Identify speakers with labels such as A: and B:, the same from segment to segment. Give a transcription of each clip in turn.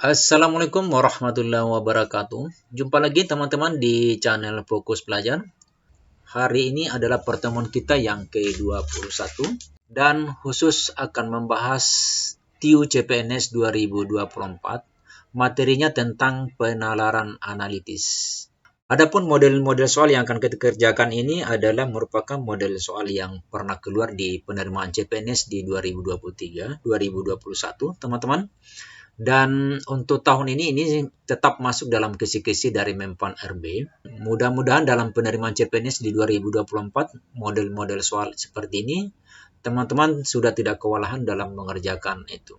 A: Assalamualaikum warahmatullahi wabarakatuh. Jumpa lagi teman-teman di channel Fokus Belajar. Hari ini adalah pertemuan kita yang ke-21 dan khusus akan membahas TIU CPNS 2024. Materinya tentang penalaran analitis. Adapun model-model soal yang akan kita kerjakan ini adalah merupakan model soal yang pernah keluar di penerimaan CPNS di 2023-2021, teman-teman. Dan untuk tahun ini tetap masuk dalam kisi-kisi dari Mempan RB. Mudah-mudahan dalam penerimaan CPNS di 2024, model-model soal seperti ini, teman-teman sudah tidak kewalahan dalam mengerjakan itu.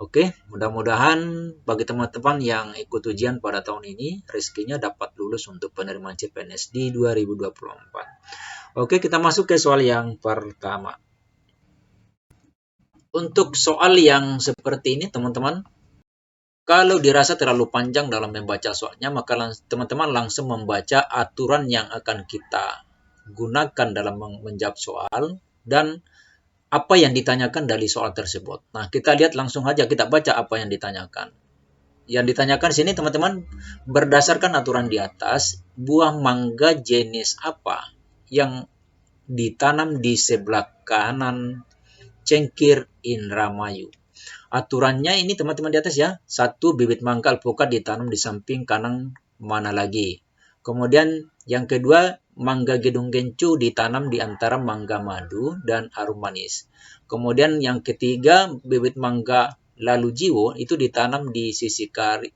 A: Oke, mudah-mudahan bagi teman-teman yang ikut ujian pada tahun ini, rezekinya dapat lulus untuk penerimaan CPNS di 2024. Oke, kita masuk ke soal yang pertama. Untuk soal yang seperti ini, teman-teman, kalau dirasa terlalu panjang dalam membaca soalnya, maka teman-teman langsung membaca aturan yang akan kita gunakan dalam menjawab soal dan apa yang ditanyakan dari soal tersebut. Nah, kita lihat langsung aja, kita baca apa yang ditanyakan. Yang ditanyakan sini, teman-teman, berdasarkan aturan di atas, buah mangga jenis apa yang ditanam di sebelah kanan cengkir Indramayu? Aturannya ini teman-teman di atas ya. 1. Bibit mangga alpukat ditanam di samping kanan mana lagi. Kemudian yang kedua, mangga gedung gencu ditanam di antara mangga madu dan arum manis. Kemudian yang ketiga, bibit mangga lalu jiwo itu ditanam di sisi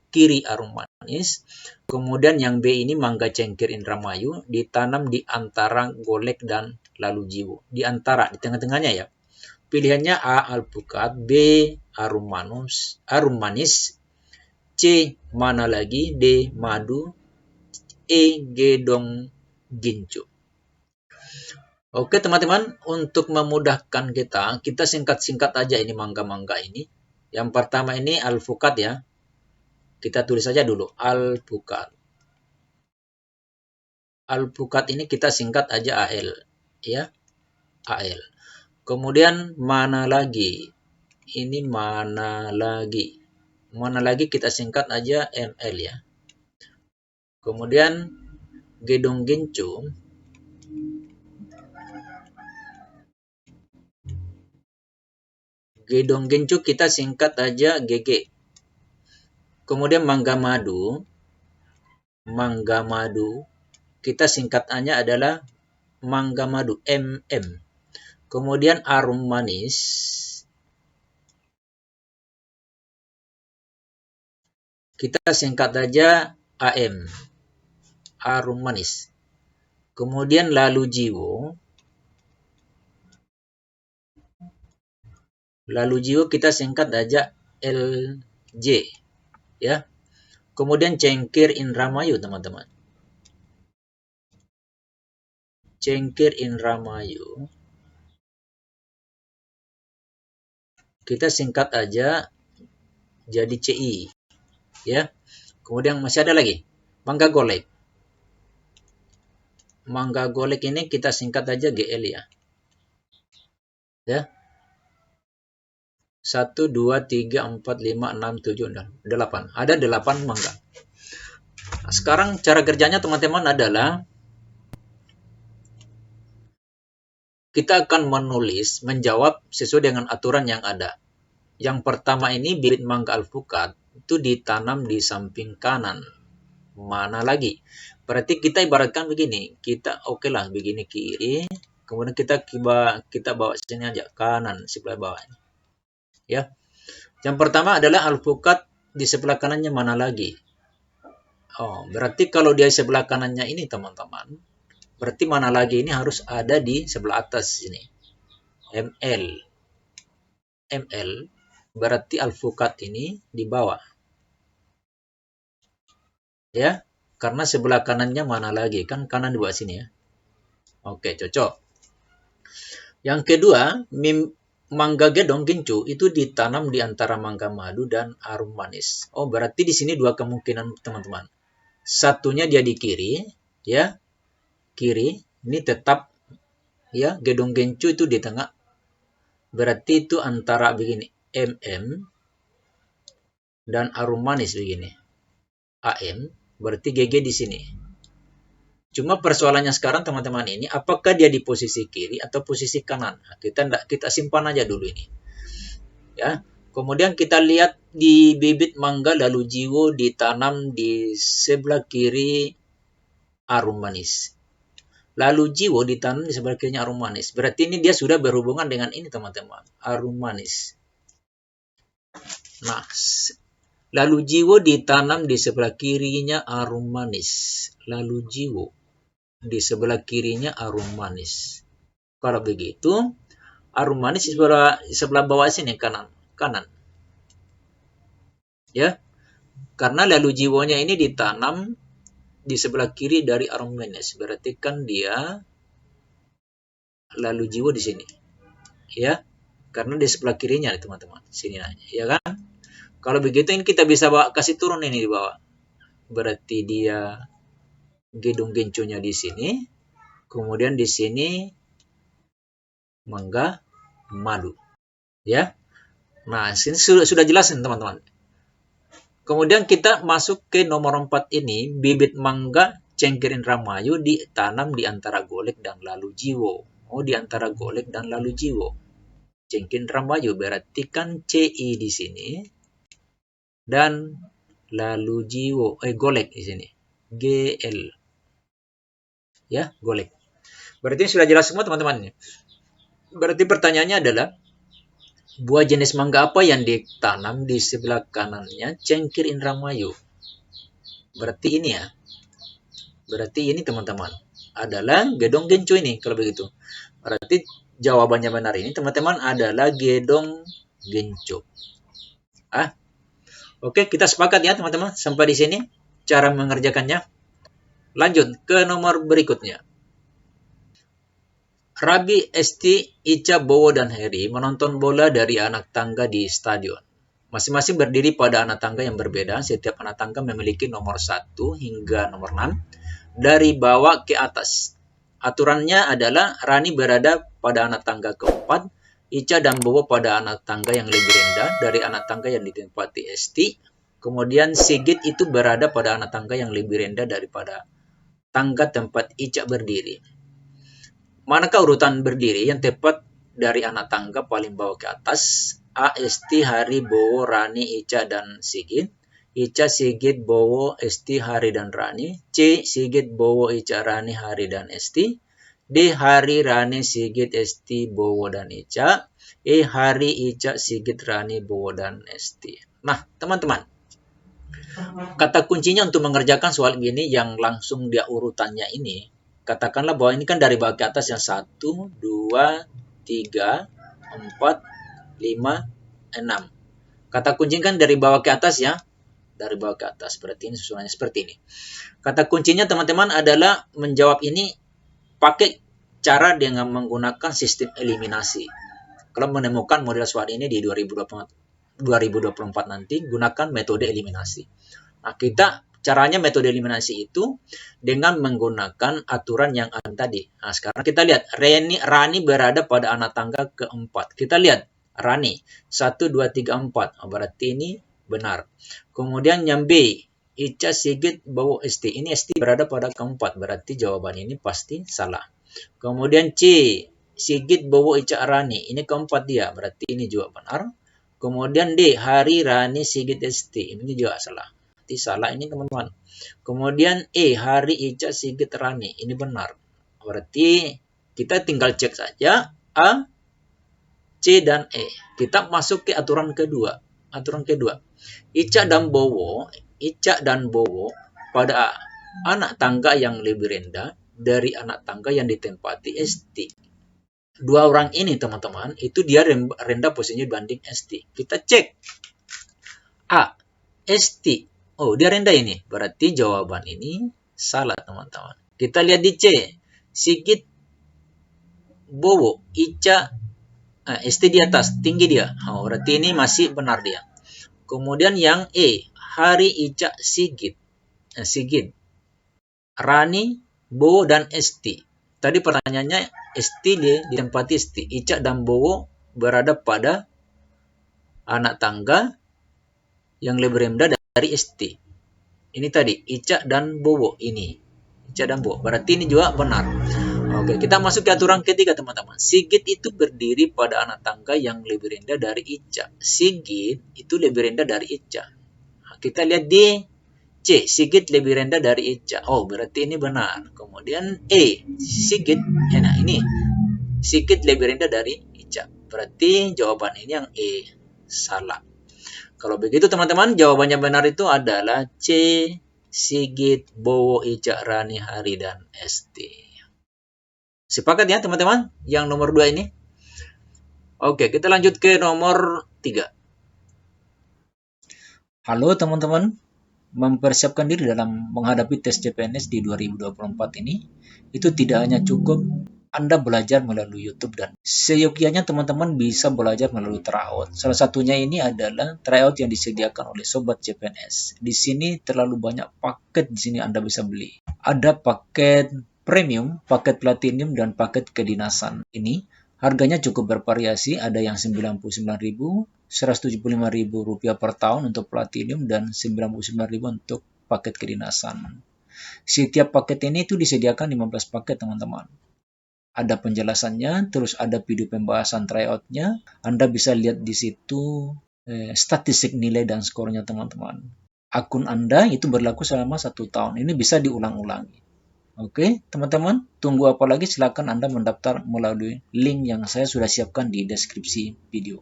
A: kiri arum manis. Kemudian yang B ini mangga cengkir Indramayu ditanam di antara golek dan lalu jiwo. Di antara, di tengah-tengahnya ya. Pilihannya A. Alpukat, B. Arum manis, C. Mana lagi, D. Madu, E. Gedong gincu. Oke teman-teman, untuk memudahkan kita singkat-singkat aja ini mangga-mangga ini. Yang pertama ini alpukat ya. Kita tulis saja dulu, alpukat. Alpukat ini kita singkat aja AL ya, AL. Kemudian mana lagi? Ini mana lagi? Mana lagi kita singkat aja ML ya. Kemudian gedong gincu. Gedong gincu kita singkat aja GG. Kemudian mangga madu. Mangga madu kita singkatannya adalah mangga madu MM. Kemudian arum manis. Kita singkat aja AM. Arum manis. Kemudian lalu jiwo. Lalu jiwo kita singkat aja LJ ya. Kemudian cengkir Indramayu teman-teman. Cengkir Indramayu kita singkat aja jadi CI ya. Kemudian masih ada lagi mangga golek. Mangga golek ini kita singkat aja GL ya. Ya. 1, 2, 3, 4, 5, 6, 7, 8. Ada 8 mangga. Nah, sekarang cara kerjanya teman-teman adalah kita akan menjawab sesuai dengan aturan yang ada. Yang pertama ini bibit mangga alpukat itu ditanam di samping kanan. Mana lagi? Berarti kita ibaratkan begini, kita oke lah begini kiri, kemudian kita bawa sini aja kanan sebelah bawah. Ya. Yang pertama adalah alpukat di sebelah kanannya mana lagi? Oh, berarti kalau dia sebelah kanannya ini teman-teman, berarti mana lagi ini harus ada di sebelah atas sini. ML. ML berarti alpukat ini di bawah. Ya, karena sebelah kanannya mana lagi? Kan kanan di bawah sini ya. Oke, cocok. Yang kedua, mangga gedong gincu itu ditanam di antara mangga madu dan arum manis. Oh, berarti di sini dua kemungkinan teman-teman. Satunya dia di kiri, ya. Kiri, ini tetap ya, gedong gincu itu di tengah. Berarti itu antara begini, MM dan arum manis begini. AM berarti GG di sini. Cuma persoalannya sekarang teman-teman ini, apakah dia di posisi kiri atau posisi kanan? Nah, kita simpan aja dulu ini. Ya. Kemudian kita lihat di bibit mangga lalu jiwo ditanam di sebelah kiri arum manis. Lalu jiwo ditanam di sebelah kirinya arum manis. Berarti ini dia sudah berhubungan dengan ini teman-teman. Arum manis. Nah, lalu jiwo ditanam di sebelah kirinya arum manis. Lalu jiwo di sebelah kirinya arum manis. Kalau begitu, arum manis di sebelah bawah sini kanan. Ya, karena lalu jiwonya ini ditanam di sebelah kiri dari arum manis. Berarti kan dia lalu jiwo di sini. Ya, karena di sebelah kirinya teman-teman. Sini aja, ya kan? Kalau begitu ini kita bisa kasih turun ini di bawah. Berarti dia gedung genconya di sini. Kemudian di sini mangga madu. Ya. Nah, sini sudah jelas teman-teman. Kemudian kita masuk ke nomor 4 ini, bibit mangga Cengkir Indramayu ditanam di antara Golek dan Lalu Jiwo. Oh, di antara Golek dan Lalu Jiwo. Cengkir Indramayu berarti kan CI di sini dan Lalu Jiwo, Golek di sini. GL. Ya, Golek. Berarti sudah jelas semua teman-teman. Berarti pertanyaannya adalah buah jenis mangga apa yang ditanam di sebelah kanannya Cengkir Indramayu? Berarti ini ya. Berarti ini teman-teman adalah gedong genco ini kalau begitu. Berarti jawabannya benar ini teman-teman adalah gedong genco. Oke, kita sepakat ya teman-teman sampai di sini cara mengerjakannya. Lanjut ke nomor berikutnya. Rabi, Esti, Ica, Bowo, dan Heri menonton bola dari anak tangga di stadion. Masing-masing berdiri pada anak tangga yang berbeda. Setiap anak tangga memiliki nomor 1 hingga nomor 6 dari bawah ke atas. Aturannya adalah Rani berada pada anak tangga keempat, Ica dan Bowo pada anak tangga yang lebih rendah dari anak tangga yang ditempati Esti. Kemudian Sigit itu berada pada anak tangga yang lebih rendah daripada tangga tempat Ica berdiri. Manakah urutan berdiri yang tepat dari anak tangga paling bawah ke atas? A. Esti, Hari, Bowo, Rani, Ica, dan Sigit. Ica, Sigit, Bowo, Esti, Hari, dan Rani. C. Sigit, Bowo, Ica, Rani, Hari, dan Esti. D. Hari, Rani, Sigit, Esti, Bowo, dan Ica. E. Hari, Ica, Sigit, Rani, Bowo, dan Esti. Nah, teman-teman, kata kuncinya untuk mengerjakan soal ini yang langsung dia urutannya ini, katakanlah bahwa ini kan dari bawah ke atas yang 1, 2, 3, 4, 5, 6. Kata kunci kan dari bawah ke atas ya. Dari bawah ke atas. Berarti ini susunannya seperti ini. Kata kuncinya teman-teman adalah menjawab ini pakai cara dengan menggunakan sistem eliminasi. Kalau menemukan model soal ini di 2024 nanti, gunakan metode eliminasi. Nah, caranya metode eliminasi itu dengan menggunakan aturan yang ada tadi. Nah, sekarang kita lihat Rani berada pada anak tangga keempat. Kita lihat Rani 1, 2, 3, 4. Berarti ini benar. Kemudian yang B, Ica, Sigit, Bowo, Esti. Ini Esti berada pada keempat. Berarti jawaban ini pasti salah. Kemudian C, Sigit, Bowo, Ica, Rani. Ini keempat dia. Berarti ini juga benar. Kemudian D, Hari, Rani, Sigit, Esti. Ini juga salah. Salah ini teman-teman. Kemudian E, Hari, Ica, Sigit, Rani. Ini benar. Berarti kita tinggal cek saja A, C, dan E. Kita masuk ke aturan kedua. Aturan kedua. Ica dan Bowo pada anak tangga yang lebih rendah dari anak tangga yang ditempati Esti. Dua orang ini teman-teman, itu dia rendah posisinya dibanding Esti. Kita cek. A, Esti. Oh, dia rendah ini. Berarti jawaban ini salah, teman-teman. Kita lihat di C. Sigit, Bowo, Ica, Esti di atas. Tinggi dia. Oh, berarti ini masih benar dia. Kemudian yang E. Hari, Ica, Sigit. Rani, Bowo, dan Esti. Tadi pertanyaannya Esti ditempati Esti. Ica dan Bowo berada pada anak tangga yang lebih rendah dari ST. Ini tadi, Ica dan Bowo ini. Ica dan Bowo. Berarti ini juga benar. Oke, kita masuk ke aturan ketiga, teman-teman. Sigit itu berdiri pada anak tangga yang lebih rendah dari Ica. Sigit itu lebih rendah dari Ica. Nah, kita lihat di C, Sigit lebih rendah dari Ica. Oh, berarti ini benar. Kemudian E, Sigit, nah ini. Sigit lebih rendah dari Ica. Berarti jawaban ini yang E, salah. Kalau begitu teman-teman, jawabannya benar itu adalah C, Sigit, Bowo, Ica, Rani, Hari, dan ST. Sepakat ya teman-teman? Yang nomor 2 ini. Oke, kita lanjut ke nomor 3. Halo teman-teman, mempersiapkan diri dalam menghadapi tes CPNS di 2024 ini, itu tidak hanya cukup Anda belajar melalui YouTube dan seyogyanya teman-teman bisa belajar melalui tryout. Salah satunya ini adalah tryout yang disediakan oleh Sobat CPNS. Di sini terlalu banyak paket di sini Anda bisa beli. Ada paket premium, paket platinum, dan paket kedinasan. Ini harganya cukup bervariasi, ada yang 99.000, Rp175.000 per tahun untuk platinum dan Rp99.000 untuk paket kedinasan. Setiap paket ini itu disediakan 15 paket teman-teman. Ada penjelasannya, terus ada video pembahasan tryout-nya. Anda bisa lihat di situ statistik nilai dan skornya teman-teman. Akun Anda itu berlaku selama 1 tahun. Ini bisa diulang-ulangi. Oke, teman-teman, tunggu apa lagi? Silakan Anda mendaftar melalui link yang saya sudah siapkan di deskripsi video.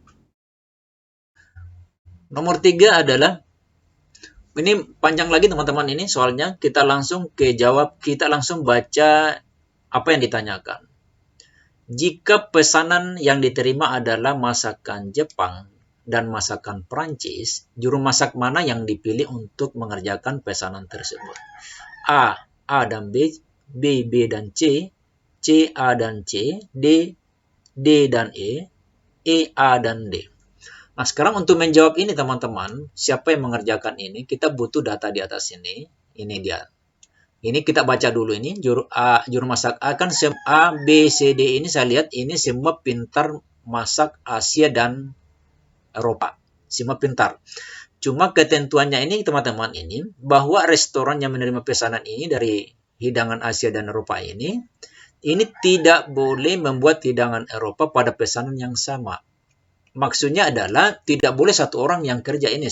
A: Nomor 3 adalah, ini panjang lagi teman-teman ini soalnya, kita langsung ke jawab, kita langsung baca apa yang ditanyakan. Jika pesanan yang diterima adalah masakan Jepang dan masakan Prancis, juru masak mana yang dipilih untuk mengerjakan pesanan tersebut? A dan B, B dan C, A dan C, D dan E, A dan D. Nah, sekarang untuk menjawab ini teman-teman, siapa yang mengerjakan ini? Kita butuh data di atas ini. Ini dia. Ini kita baca dulu ini, juru masak A kan A, B, C, D ini saya lihat ini semua pintar masak Asia dan Eropa. Semua pintar. Cuma ketentuannya ini teman-teman ini, bahwa restoran yang menerima pesanan ini dari hidangan Asia dan Eropa ini tidak boleh membuat hidangan Eropa pada pesanan yang sama. Maksudnya adalah tidak boleh satu orang yang kerja ini,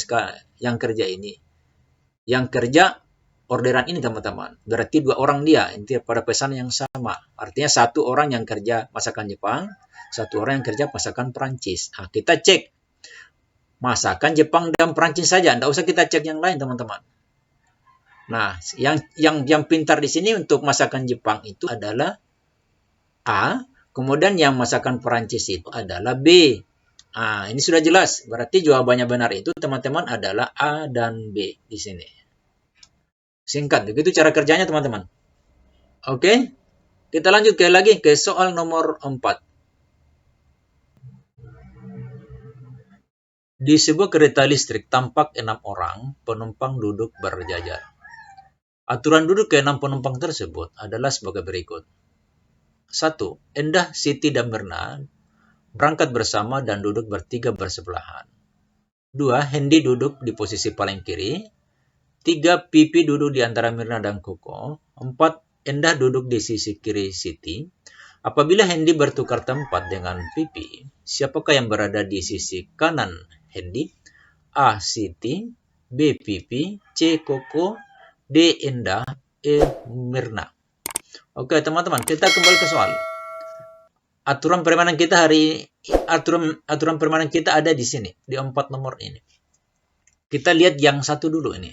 A: yang kerja orderan ini teman-teman. Berarti 2 orang dia pada pesanan yang sama. Artinya 1 orang yang kerja masakan Jepang, 1 orang yang kerja masakan Prancis. Nah, kita cek masakan Jepang dan Prancis saja, tidak usah kita cek yang lain teman-teman. Nah, yang pintar di sini untuk masakan Jepang itu adalah A, kemudian yang masakan Prancis itu adalah B. Nah, ini sudah jelas. Berarti jawabannya benar itu teman-teman adalah A dan B di sini. Singkat, begitu cara kerjanya teman-teman. Oke, kita lanjut lagi ke soal nomor 4. Di sebuah kereta listrik tampak 6 orang penumpang duduk berjajar. Aturan duduk ke-6 penumpang tersebut adalah sebagai berikut. 1. Endah, Siti, dan Mirna berangkat bersama dan duduk bertiga bersebelahan. 2. Hendy duduk di posisi paling kiri. 3. Pipi duduk di antara Mirna dan Koko. 4. Endah duduk di sisi kiri Siti. Apabila Hendy bertukar tempat dengan Pipi, siapakah yang berada di sisi kanan Hendy? A. Siti, B. Pipi, C. Koko, D. Endah, E. Mirna. Oke teman-teman, kita kembali ke soal. Aturan permainan kita aturan permainan kita ada di sini, di 4 nomor ini. Kita lihat yang satu dulu ini.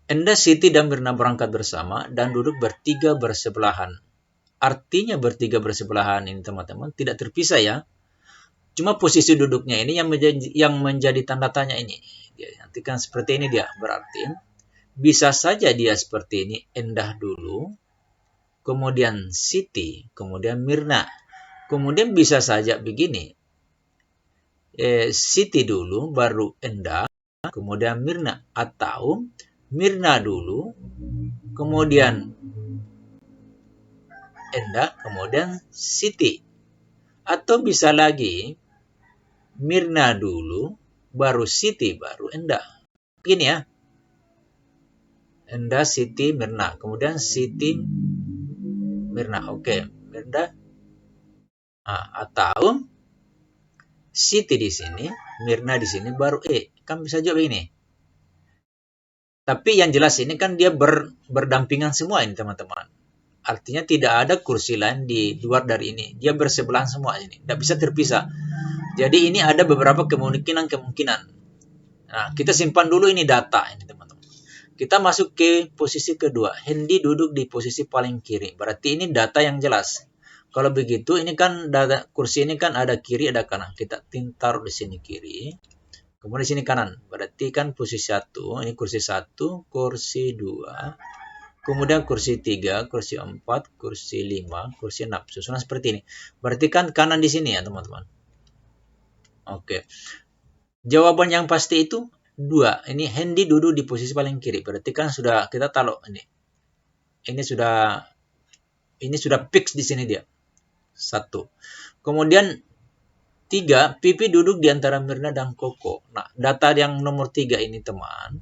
A: Endah, Siti, dan Mirna berangkat bersama dan duduk bertiga bersebelahan. Artinya bertiga bersebelahan ini teman-teman tidak terpisah ya. Cuma posisi duduknya ini yang menjadi tanda tanya ini. Nanti kan seperti ini dia. Berarti bisa saja dia seperti ini. Endah dulu, kemudian Siti, kemudian Mirna. Kemudian bisa saja begini. Siti dulu, baru Endah, kemudian Mirna. Atau Mirna dulu, kemudian Endah, kemudian Siti. Atau bisa lagi Mirna dulu, baru Siti, baru Enda. Begini ya. Enda, Siti, Mirna. Kemudian Siti, Mirna. Oke, Mirna. Atau Siti di sini, Mirna di sini, baru Kan bisa juga begini. Tapi yang jelas ini kan dia berdampingan semua ini teman-teman. Artinya tidak ada kursi lain di luar dari ini. Dia bersebelahan semua ini. Tidak bisa terpisah. Jadi ini ada beberapa kemungkinan. Nah, kita simpan dulu ini data ini teman-teman. Kita masuk ke posisi kedua. Hendy duduk di posisi paling kiri. Berarti ini data yang jelas. Kalau begitu ini kan data kursi ini kan ada kiri ada kanan. Kita taruh di sini kiri. Kemudian di sini kanan. Berarti kan posisi 1, ini kursi 1, kursi 2, kemudian kursi 3, kursi 4, kursi 5, kursi 6. Susunan seperti ini. Berarti kan kanan di sini ya, teman-teman. Oke. Jawaban yang pasti itu 2. Ini Hendy duduk di posisi paling kiri. Berarti kan sudah kita taruh ini. Ini sudah fix di sini dia. 1. Kemudian 3, Pipi duduk di antara Mirna dan Koko. Nah, data yang nomor 3 ini teman.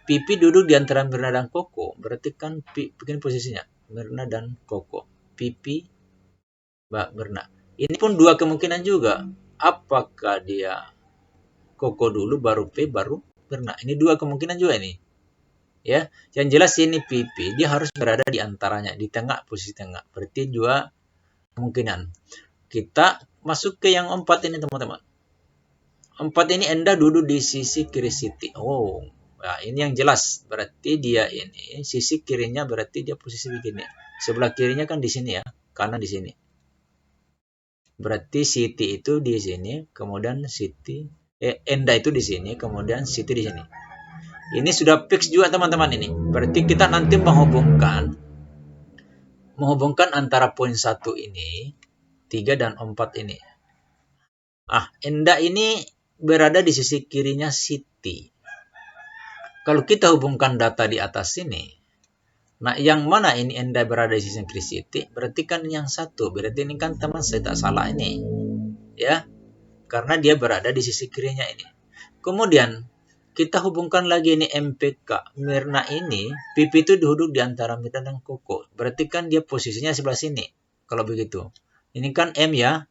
A: Pipi duduk di antara Mirna dan Koko. Berarti kan bikin posisinya. Mirna dan Koko. Pipi, Mbak Mirna. Ini pun 2 kemungkinan juga. Apakah dia Koko dulu, baru P, baru Mirna. Ini 2 kemungkinan juga ini. Ya, yang jelas ini Pipi. Dia harus berada di antaranya. Di tengah, posisi tengah. Berarti 2 kemungkinan. Kita masuk ke yang 4 ini teman-teman. 4 ini Enda duduk di sisi kiri Siti. Nah ini yang jelas. Berarti dia ini sisi kirinya berarti dia posisi begini. Sebelah kirinya kan di sini ya, kanan di sini. Berarti Siti itu di sini, kemudian Enda itu di sini, kemudian Siti di sini. Ini sudah fix juga teman-teman ini. Berarti kita nanti menghubungkan antara poin 1 ini 3 dan 4 ini. Enda ini berada di sisi kirinya Siti. Kalau kita hubungkan data di atas sini, nah yang mana ini Enda berada di sisi kiri Siti? Berarti kan yang 1. Berarti ini kan teman saya tak salah ini. Ya, karena dia berada di sisi kirinya ini. Kemudian, kita hubungkan lagi ini MPK. Mirna ini, Pipi itu duduk di antara Mirna dan Koko. Berarti kan dia posisinya sebelah sini. Kalau begitu. Ini kan M ya.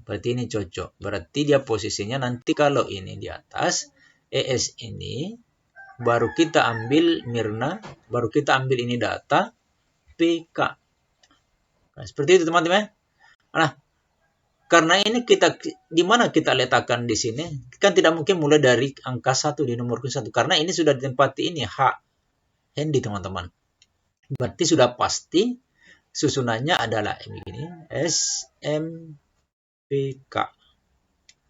A: Berarti ini cocok. Berarti dia posisinya nanti kalau ini di atas, ES ini, baru kita ambil Mirna, baru kita ambil ini data, PK. Nah, seperti itu teman-teman. Nah, karena ini di mana kita letakkan di sini, kan tidak mungkin mulai dari angka 1 di nomor 1. Karena ini sudah ditempati ini, H. Hendy teman-teman. Berarti sudah pasti susunannya adalah ini, S, M, PK.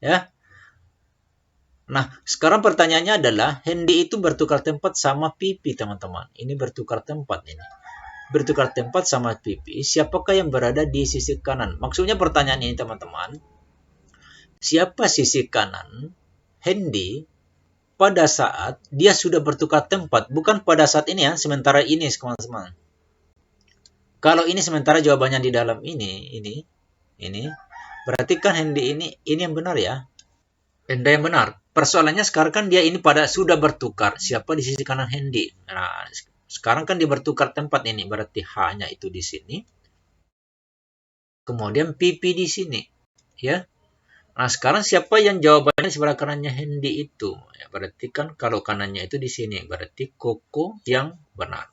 A: Ya. Nah, sekarang pertanyaannya adalah Hendy itu bertukar tempat sama Pipi, teman-teman. Ini bertukar tempat ini. Bertukar tempat sama Pipi. Siapakah yang berada di sisi kanan? Maksudnya pertanyaan ini, teman-teman. Siapa sisi kanan Hendy pada saat dia sudah bertukar tempat? Bukan pada saat ini ya, sementara ini, teman-teman. Kalau ini sementara jawabannya di dalam ini. Berarti kan Hendy ini yang benar ya. Enda yang benar. Persoalannya sekarang kan dia ini sudah bertukar. Siapa di sisi kanan Hendy? Nah, sekarang kan dia bertukar tempat ini. Berarti H-nya itu di sini. Kemudian Pipi di sini. Ya. Nah, sekarang siapa yang jawabannya sebelah kanannya Hendy itu? Ya, berarti kan kalau kanannya itu di sini. Berarti Koko yang benar.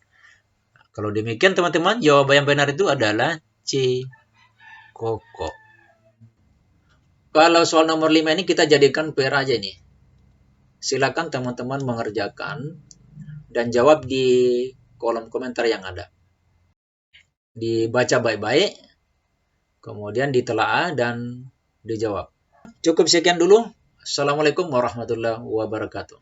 A: Nah, kalau demikian teman-teman, jawaban yang benar itu adalah C. Koko. Kalau soal nomor 5 ini kita jadikan PR aja nih. Silakan teman-teman mengerjakan dan jawab di kolom komentar yang ada. Dibaca baik-baik, kemudian ditelaah dan dijawab. Cukup sekian dulu. Assalamualaikum warahmatullahi wabarakatuh.